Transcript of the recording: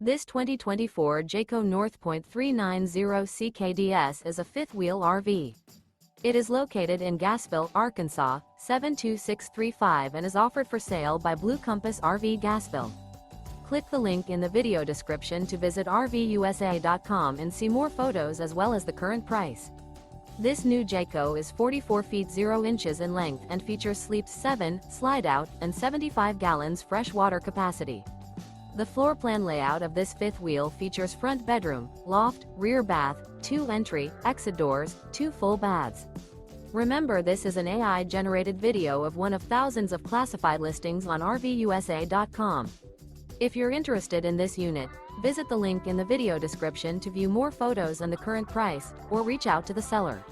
This 2024 Jayco North Point 390 CKDS is a fifth-wheel RV. It is located in Gassville, Arkansas, 72635 and is offered for sale by Blue Compass RV Gassville. Click the link in the video description to visit RVUSA.com and see more photos as well as the current price. This new Jayco is 44 feet 0 inches in length and features sleeps 7, slide-out, and 75 gallons fresh water capacity. The floor plan layout of this fifth wheel features front bedroom, loft, rear bath, 2 entry, exit doors, 2 full baths. Remember, this is an AI-generated video of one of thousands of classified listings on RVUSA.com. If you're interested in this unit, visit the link in the video description to view more photos and the current price, or reach out to the seller.